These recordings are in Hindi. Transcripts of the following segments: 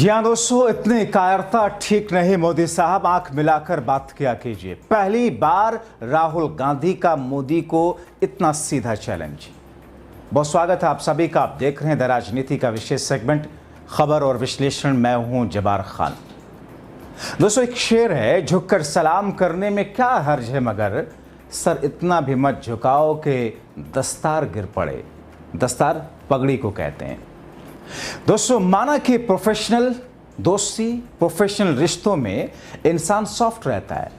जी हाँ दोस्तों, इतनी कायरता ठीक नहीं। मोदी साहब, आंख मिलाकर बात किया कीजिए। पहली बार राहुल गांधी का मोदी को इतना सीधा चैलेंज। बहुत स्वागत है आप सभी का। आप देख रहे हैं द राजनीति का विशेष सेगमेंट खबर और विश्लेषण। मैं हूं जबार खान। दोस्तों, एक शेर है, झुककर सलाम करने में क्या हर्ज है, मगर सर इतना भी मत झुकाओ कि दस्तार गिर पड़े। दस्तार पगड़ी को कहते हैं। दोस्तों, माना कि प्रोफेशनल दोस्ती, प्रोफेशनल रिश्तों में इंसान सॉफ्ट रहता है,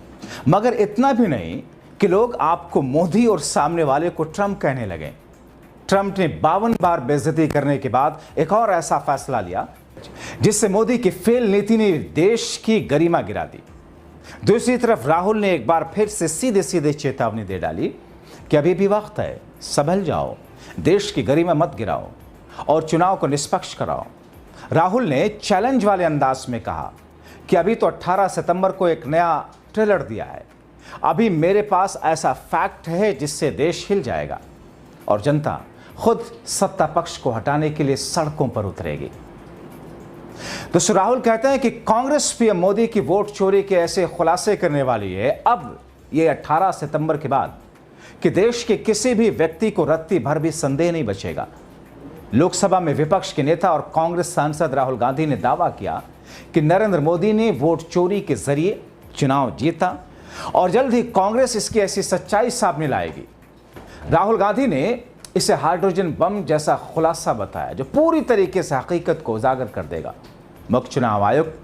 मगर इतना भी नहीं कि लोग आपको मोदी और सामने वाले को ट्रम्प कहने लगे। ट्रम्प ने 52 बार बेइज्जती करने के बाद एक और ऐसा फैसला लिया जिससे मोदी की फेल नीति ने देश की गरिमा गिरा दी। दूसरी तरफ राहुल ने एक बार फिर से सीधे सीधे चेतावनी दे डाली कि अभी भी वक्त है, संभल जाओ, देश की गरिमा मत गिराओ और चुनाव को निष्पक्ष कराओ। राहुल ने चैलेंज वाले अंदाज में कहा कि अभी तो 18 सितंबर को एक नया ट्रेलर दिया है, अभी मेरे पास ऐसा फैक्ट है जिससे देश हिल जाएगा और जनता खुद सत्ता पक्ष को हटाने के लिए सड़कों पर उतरेगी। दोस्तों, राहुल कहते हैं कि कांग्रेस पीएम मोदी की वोट चोरी के ऐसे खुलासे करने वाली है अब ये 18 सितंबर के बाद कि देश के किसी भी व्यक्ति को रत्ती भर भी संदेह नहीं बचेगा। लोकसभा में विपक्ष के नेता और कांग्रेस सांसद राहुल गांधी ने दावा किया कि नरेंद्र मोदी ने वोट चोरी के जरिए चुनाव जीता और जल्द ही कांग्रेस इसकी ऐसी सच्चाई सामने लाएगी। राहुल गांधी ने इसे हाइड्रोजन बम जैसा खुलासा बताया जो पूरी तरीके से हकीकत को उजागर कर देगा। मुख्य चुनाव आयुक्त,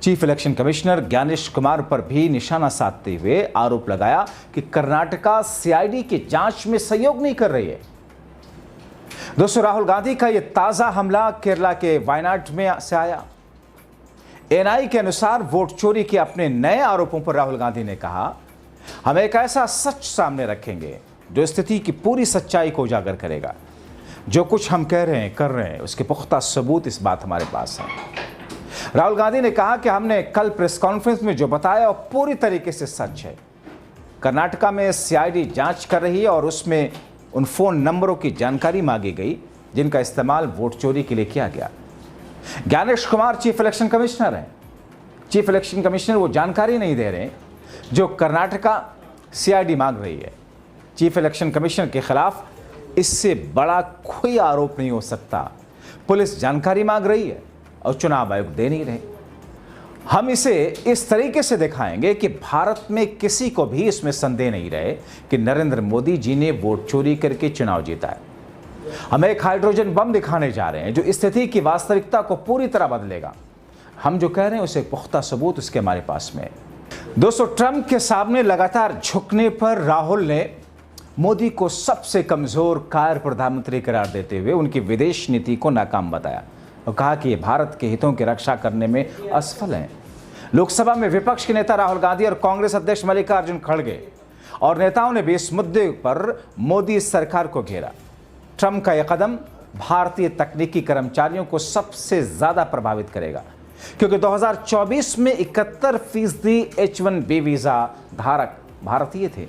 chief election commissioner Gyanesh Kumar पर भी निशाना साधते हुए आरोप लगाया कि कर्नाटका सीआईडी की जांच में सहयोग नहीं कर रही है। दोस्तों, राहुल गांधी का यह ताजा हमला केरला के वायनाड में से आया। एनआई के अनुसार वोट चोरी के अपने नए आरोपों पर राहुल गांधी ने कहा, हम एक ऐसा सच सामने रखेंगे जो स्थिति की पूरी सच्चाई को उजागर करेगा। जो कुछ हम कह रहे हैं, कर रहे हैं, उसके पुख्ता सबूत इस बात हमारे पास है। राहुल गांधी ने कहा कि हमने कल प्रेस कॉन्फ्रेंस में जो बताया वो पूरी तरीके से सच है। कर्नाटका में सीआईडी जांच कर रही है और उसमें उन फोन नंबरों की जानकारी मांगी गई जिनका इस्तेमाल वोट चोरी के लिए किया गया। Gyanesh Kumar chief election commissioner हैं। चीफ इलेक्शन कमिश्नर वो जानकारी नहीं दे रहे जो कर्नाटका सीआईडी मांग रही है। चीफ इलेक्शन कमिश्नर के खिलाफ इससे बड़ा कोई आरोप नहीं हो सकता। पुलिस जानकारी मांग रही है और चुनाव आयोग दे नहीं रहे। हम इसे इस तरीके से दिखाएंगे कि भारत में किसी को भी इसमें संदेह नहीं रहे कि नरेंद्र मोदी जी ने वोट चोरी करके चुनाव जीता है। हम एक हाइड्रोजन बम दिखाने जा रहे हैं जो स्थिति की वास्तविकता को पूरी तरह बदलेगा। हम जो कह रहे हैं उसे पुख्ता सबूत उसके हमारे पास में है। दोस्तों, ट्रंप के सामने लगातार झुकने पर राहुल ने मोदी को सबसे कमजोर कायर प्रधानमंत्री करार देते हुए उनकी विदेश नीति को नाकाम बताया और कहा कि ये भारत के हितों की रक्षा करने में असफल हैं। लोकसभा में विपक्ष के नेता राहुल गांधी और कांग्रेस अध्यक्ष मल्लिकार्जुन खड़गे और नेताओं ने भी इस मुद्दे पर मोदी सरकार को घेरा। ट्रंप का यह कदम भारतीय तकनीकी कर्मचारियों को सबसे ज्यादा प्रभावित करेगा क्योंकि 2024 में 71% H1B वीजा धारक भारतीय थे।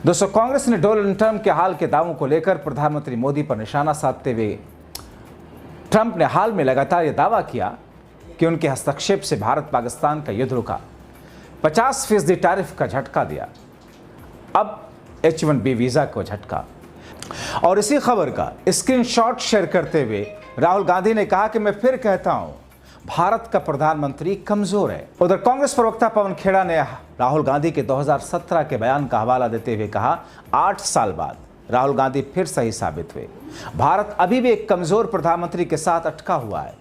दोस्तों, कांग्रेस ने डोनाल्ड ट्रंप के हाल के दावों को लेकर प्रधानमंत्री मोदी पर निशाना साधते हुए ट्रंप ने हाल में लगातार यह दावा किया कि उनके हस्तक्षेप से भारत पाकिस्तान का युद्ध रुका, 50% टैरिफ का झटका दिया, अब H1B वीजा को झटका। और इसी खबर का स्क्रीनशॉट शेयर करते हुए राहुल गांधी ने कहा कि मैं फिर कहता हूं, भारत का प्रधानमंत्री कमजोर है। उधर कांग्रेस प्रवक्ता पवन खेड़ा ने राहुल गांधी के 2017 के बयान का हवाला देते हुए कहा, 8 साल बाद राहुल गांधी फिर सही साबित हुए। भारत अभी भी एक कमजोर प्रधानमंत्री के साथ अटका हुआ है।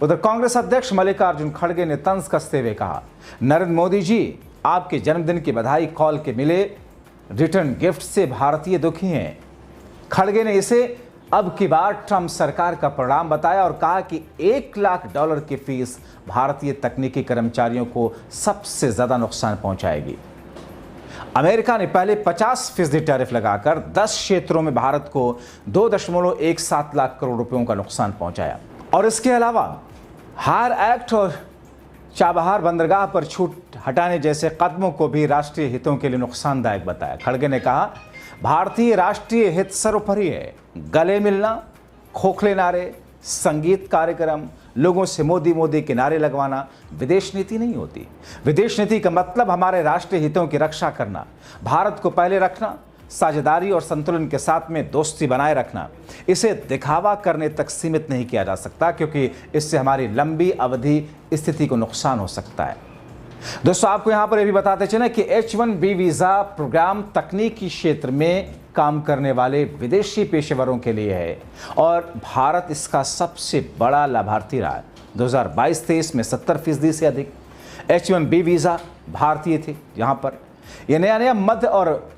उधर कांग्रेस अध्यक्ष मल्लिकार्जुन खड़गे ने तंज कसते हुए कहा, नरेंद्र मोदी जी, आपके जन्मदिन की बधाई कॉल के मिले रिटर्न गिफ्ट से भारतीय दुखी हैं। खड़गे ने इसे अब की बार ट्रंप सरकार का परिणाम बताया और कहा कि $1 लाख की फीस भारतीय तकनीकी कर्मचारियों को सबसे ज्यादा नुकसान पहुंचाएगी। अमेरिका ने पहले 50% टैरिफ लगाकर 10 क्षेत्रों में भारत को 2.17 लाख करोड़ रुपयों का नुकसान पहुंचाया और इसके अलावा हार एक्ट और चाबहार बंदरगाह पर छूट हटाने जैसे कदमों को भी राष्ट्रीय हितों के लिए नुकसानदायक बताया। खड़गे ने कहा, भारतीय राष्ट्रीय हित सर्वोपरि है। गले मिलना, खोखले नारे, संगीत कार्यक्रम, लोगों से मोदी मोदी के नारे लगवाना विदेश नीति नहीं होती। विदेश नीति का मतलब हमारे राष्ट्रीय हितों की रक्षा करना, भारत को पहले रखना, साझेदारी और संतुलन के साथ में दोस्ती बनाए रखना। इसे दिखावा करने तक सीमित नहीं किया जा सकता, क्योंकि इससे हमारी लंबी अवधि स्थिति को नुकसान हो सकता है। दोस्तों, आपको यहां पर यह भी बताते चलें कि H1B वीजा प्रोग्राम तकनीकी क्षेत्र में काम करने वाले विदेशी पेशेवरों के लिए है और भारत इसका सबसे बड़ा लाभार्थी रहा है। 2022-23 में 70% से अधिक H1B वीजा भारतीय थे। यहां पर यह नया मध्य और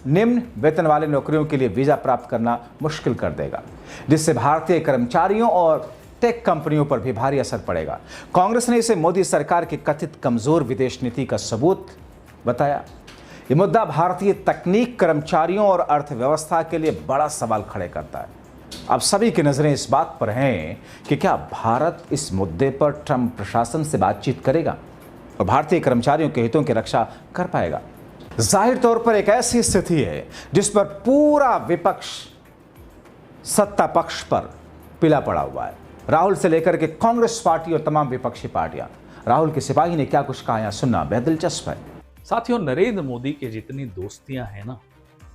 निम्न वेतन वाले नौकरियों के लिए वीजा प्राप्त करना मुश्किल कर देगा, जिससे भारतीय कर्मचारियों और टेक कंपनियों पर भी भारी असर पड़ेगा। कांग्रेस ने इसे मोदी सरकार की कथित कमजोर विदेश नीति का सबूत बताया। यह मुद्दा भारतीय तकनीक, कर्मचारियों और अर्थव्यवस्था के लिए बड़ा सवाल खड़े करता है। अब सभी की नजरें इस बात पर हैं कि क्या भारत इस मुद्दे पर ट्रंप प्रशासन से बातचीत करेगा और भारतीय कर्मचारियों के हितों की रक्षा कर पाएगा। जाहिर तौर पर एक ऐसी स्थिति है जिस पर पूरा विपक्ष सत्ता पक्ष पर पीला पड़ा हुआ है। राहुल से लेकर के कांग्रेस पार्टी और तमाम विपक्षी पार्टियां। राहुल के सिपाही ने क्या कुछ कहा, यहां सुनना बेहद दिलचस्प है। साथियों, नरेंद्र मोदी के जितनी दोस्तियां हैं ना,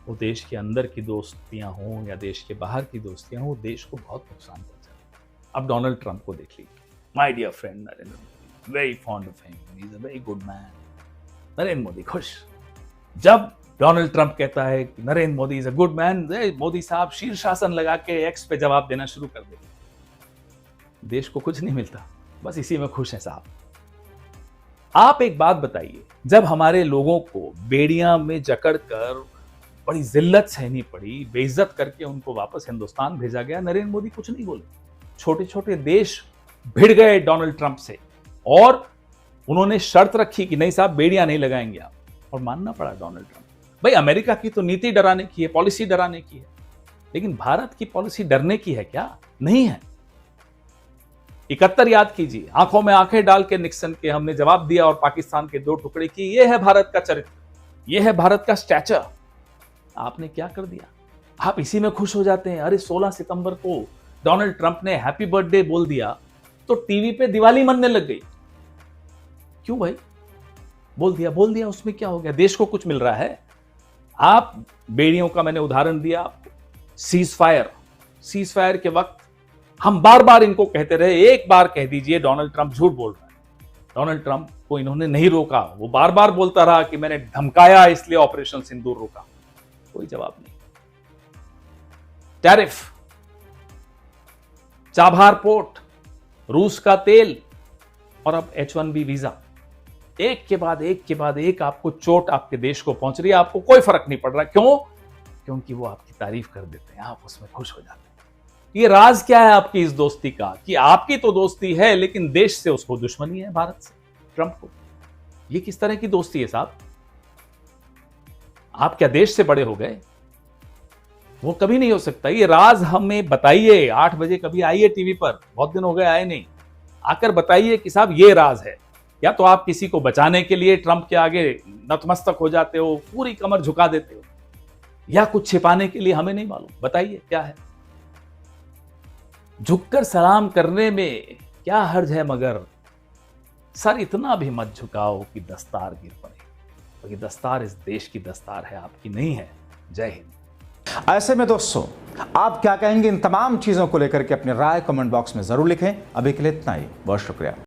वो देश के अंदर की दोस्तियां हों या देश के बाहर की दोस्तियां हों, वो देश को बहुत नुकसान पहुंचाती। अब डोनाल्ड ट्रंप को देख लीजिए। My dear friend Narendra Modi, very fond of him, he is a very good man. Narendra Modi खुश। जब डोनाल्ड ट्रंप कहता है कि Narendra Modi is a good man, Modi साहब शीर्षासन लगा के एक्स पे जवाब देना शुरू कर देते। देश को कुछ नहीं मिलता, बस इसी में खुश है साहब। आप एक बात बताइए, जब हमारे लोगों को बेड़ियां में जकड़कर बड़ी जिल्लत सहनी पड़ी, बेइज्जत करके उनको वापस हिंदुस्तान भेजा गया, नरेंद्र मोदी कुछ नहीं बोले। छोटे छोटे देश भिड़ गए डोनाल्ड ट्रंप से और उन्होंने शर्त रखी कि नहीं साहब, बेड़ियां नहीं लगाएंगे आप, और मानना पड़ा डोनाल्ड ट्रंप। भाई, अमेरिका की तो नीति डराने की है, पॉलिसी डराने की है, लेकिन भारत की पॉलिसी डरने की है क्या? नहीं है। 71 याद कीजिए, आंखों में आंखें डाल के निक्सन के हमने जवाब दिया और पाकिस्तान के 2 टुकड़े किए। यह है भारत का चरित्र, यह है भारत का स्टैचर। आपने क्या कर दिया? आप इसी में खुश हो जाते हैं। अरे 16 सितंबर को डोनाल्ड ट्रंप ने हैप्पी बर्थडे बोल दिया तो टीवी पे दिवाली मनने लग गई। क्यों भाई? बोल दिया, उसमें क्या हो गया? देश को कुछ मिल रहा है? आप बेड़ियों का मैंने उदाहरण दिया आपको। सीज फायर के वक्त हम बार बार इनको कहते रहे, एक बार कह दीजिए डोनाल्ड ट्रंप झूठ बोल रहा है। डोनाल्ड ट्रंप को इन्होंने नहीं रोका, वो बार बार बोलता रहा कि मैंने धमकाया इसलिए ऑपरेशन सिंदूर रोका। कोई जवाब नहीं। टैरिफ, चाबहार पोर्ट, रूस का तेल और अब H1B वीजा, एक के बाद एक आपको चोट आपके देश को पहुंच रही है। आपको कोई फर्क नहीं पड़ रहा। क्यों? क्योंकि वो आपकी तारीफ कर देते हैं, आप उसमें खुश हो जाते हैं। ये राज क्या है आपकी इस दोस्ती का कि आपकी तो दोस्ती है लेकिन देश से उसको दुश्मनी है, भारत से, ट्रंप को। ये किस तरह की दोस्ती है साहब? आप क्या देश से बड़े हो गए? वो कभी नहीं हो सकता। ये राज हमें बताइए। 8 बजे कभी आइए टीवी पर, बहुत दिन हो गए आए नहीं, आकर बताइए कि साहब ये राज है। या तो आप किसी को बचाने के लिए ट्रंप के आगे नतमस्तक हो जाते हो, पूरी कमर झुका देते हो, या कुछ छिपाने के लिए, हमें नहीं मालूम। बताइए क्या है? झुककर सलाम करने में क्या हर्ज है, मगर सर इतना भी मत झुकाओ कि दस्तार गिर पड़े, क्योंकि दस्तार इस देश की दस्तार है, आपकी नहीं है। जय हिंद। ऐसे में दोस्तों, आप क्या कहेंगे इन तमाम चीजों को लेकर के अपनी राय कमेंट बॉक्स में जरूर लिखें। अभी के लिए इतना ही, बहुत शुक्रिया।